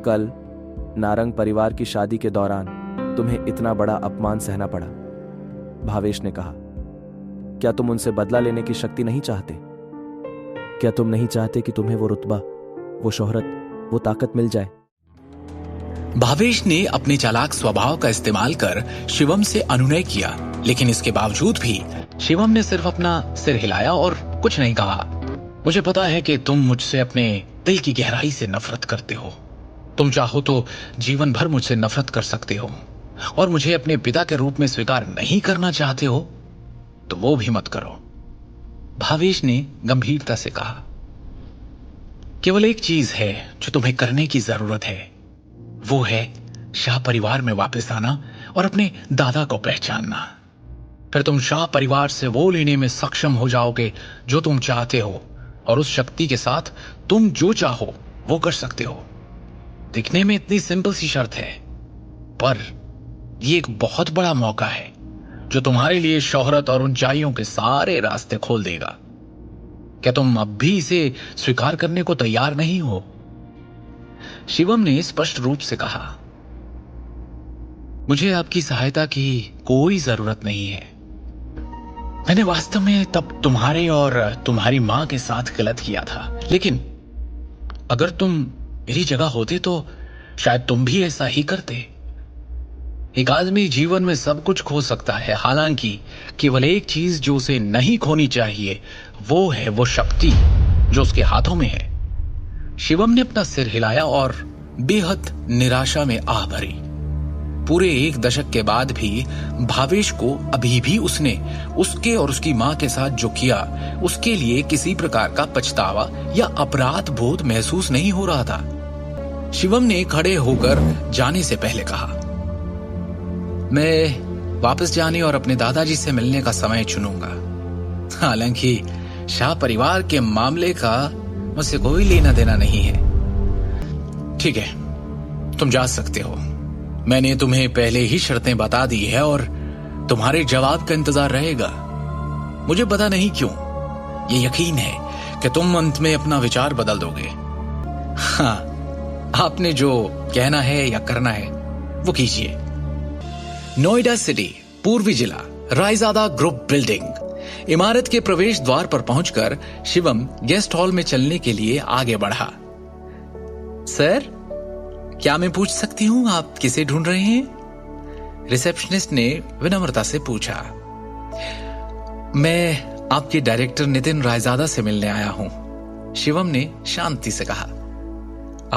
कल नारंग परिवार की शादी के दौरान तुम्हें इतना बड़ा अपमान सहना पड़ा। भावेश ने कहा, क्या तुम उनसे बदला लेने की शक्ति नहीं चाहते? क्या तुम नहीं चाहते कि तुम्हें वो रुतबा, वो शोहरत, वो ताकत मिल जाए? भावेश ने अपने चालाक स्वभाव का इस्तेमाल कर शिवम से अनुनय किया, लेकिन इसके बावजूद भी शिवम ने सिर्फ अपना सिर हिलाया और कुछ नहीं कहा। मुझे पता है कि तुम मुझसे अपने दिल की गहराई से नफरत करते हो। तुम चाहो तो जीवन भर मुझसे नफरत कर सकते हो, और मुझे अपने पिता के रूप में स्वीकार नहीं करना चाहते हो तो वो भी मत करो। भावेश ने गंभीरता से कहा, केवल एक चीज है जो तुम्हें करने की जरूरत है, वो है शाह परिवार में वापस आना और अपने दादा को पहचानना। फिर तुम शाह परिवार से वो लेने में सक्षम हो जाओगे जो तुम चाहते हो, और उस शक्ति के साथ तुम जो चाहो वो कर सकते हो। दिखने में इतनी सिंपल सी शर्त है, पर ये एक बहुत बड़ा मौका है जो तुम्हारे लिए शोहरत और ऊंचाइयों के सारे रास्ते खोल देगा। क्या तुम अब भी इसे स्वीकार करने को तैयार नहीं हो? शिवम ने स्पष्ट रूप से कहा, मुझे आपकी सहायता की कोई जरूरत नहीं है। मैंने वास्तव में तब तुम्हारे और तुम्हारी मां के साथ गलत किया था, लेकिन अगर तुम मेरी जगह होते तो शायद तुम भी ऐसा ही करते। एक आदमी जीवन में सब कुछ खो सकता है, हालांकि केवल एक चीज जो उसे नहीं खोनी चाहिए वो है वो शक्ति जो उसके हाथों में है। शिवम ने अपना सिर हिलाया और बेहद निराशा में आह भरी। पूरे 1 दशक के बाद भी भावेश को अभी भी उसने उसके और उसकी मां के साथ जो किया उसके लिए किसी प्रकार का पछतावा या अपराध बोध महसूस नहीं हो रहा था। शिवम ने खड़े होकर जाने से पहले कहा, मैं वापस जाने और अपने दादाजी से मिलने का समय चुनूंगा। हालांकि शाह परिवार के मामले का मुझसे कोई लेना देना नहीं है। ठीक है, तुम जा सकते हो। मैंने तुम्हें पहले ही शर्तें बता दी है और तुम्हारे जवाब का इंतजार रहेगा। मुझे पता नहीं क्यों ये यकीन है कि तुम अंत में अपना विचार बदल दोगे। हाँ, आपने जो कहना है या करना है वो कीजिए। नोएडा सिटी, पूर्वी जिला, रायजादा ग्रुप बिल्डिंग। इमारत के प्रवेश द्वार पर पहुंचकर शिवम गेस्ट हॉल में चलने के लिए आगे बढ़ा। सर, क्या मैं पूछ सकती हूं आप किसे ढूंढ रहे हैं? रिसेप्शनिस्ट ने विनम्रता से पूछा। मैं आपके डायरेक्टर नितिन रायजादा से मिलने आया हूं, शिवम ने शांति से कहा।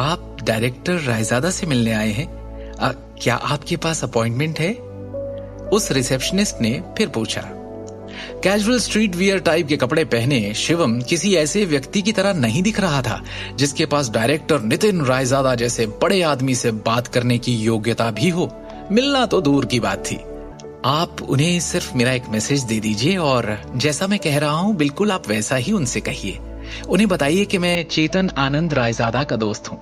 आप डायरेक्टर रायजादा से मिलने आए हैं? क्या आपके पास अपॉइंटमेंट है? उस रिसेप्शनिस्ट ने फिर पूछा। कैजुअल स्ट्रीट वियर टाइप के कपड़े पहने शिवम किसी ऐसे व्यक्ति की तरह नहीं दिख रहा था जिसके पास डायरेक्टर नितिन रायजादा जैसे बड़े आदमी से बात करने की योग्यता भी हो। मिलना तो दूर की बात थी। आप उन्हें सिर्फ मेरा एक मैसेज दे दीजिए और जैसा मैं कह रहा हूं बिल्कुल आप वैसा ही उनसे कहिए। उन्हें बताइए कि मैं चेतन आनंद रायजादा का दोस्त हूं।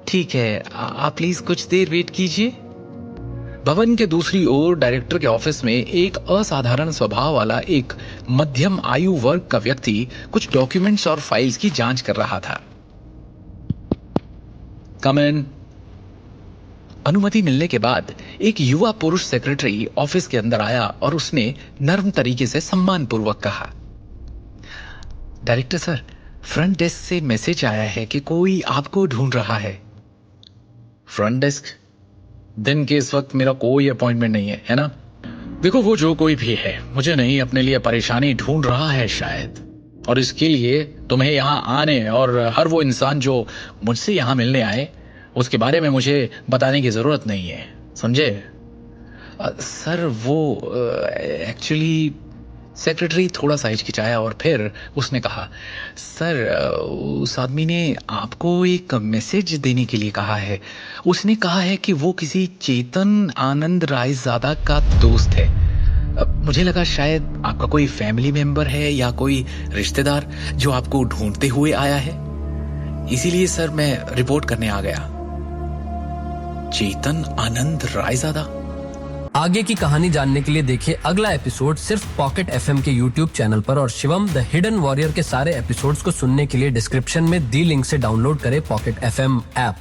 ठीक है, आप प्लीज कुछ देर वेट कीजिए। भवन के दूसरी ओर डायरेक्टर के ऑफिस में एक असाधारण स्वभाव वाला एक मध्यम आयु वर्ग का व्यक्ति कुछ डॉक्यूमेंट्स और फाइल्स की जांच कर रहा था। कम इन। अनुमति मिलने के बाद एक युवा पुरुष सेक्रेटरी ऑफिस के अंदर आया और उसने नर्म तरीके से सम्मानपूर्वक कहा, डायरेक्टर सर, फ्रंट डेस्क से मैसेज आया है कि कोई आपको ढूंढ रहा है। Front desk? दिन के इस वक्त मेरा कोई अपॉइंटमेंट नहीं है ना? देखो, वो जो कोई भी है मुझे नहीं अपने लिए परेशानी ढूंढ रहा है शायद, और इसके लिए तुम्हें यहाँ आने और हर वो इंसान जो मुझसे यहाँ मिलने आए उसके बारे में मुझे बताने की जरूरत नहीं है, समझे? सर वो एक्चुअली, सेक्रेटरी थोड़ा सा हिचकिचाया और फिर उसने कहा, सर उस आदमी ने आपको एक मैसेज देने के लिए कहा है। उसने कहा है कि वो किसी चेतन आनंद रायजादा का दोस्त है। मुझे लगा शायद आपका कोई फैमिली मेंबर है या कोई रिश्तेदार जो आपको ढूंढते हुए आया है, इसीलिए सर मैं रिपोर्ट करने आ गया। चेतन आनंद रायजादा। आगे की कहानी जानने के लिए देखिए अगला एपिसोड सिर्फ पॉकेट एफएम के यूट्यूब चैनल पर, और शिवम द हिडन वॉरियर के सारे एपिसोड्स को सुनने के लिए डिस्क्रिप्शन में दी लिंक से डाउनलोड करें पॉकेट एफएम ऐप।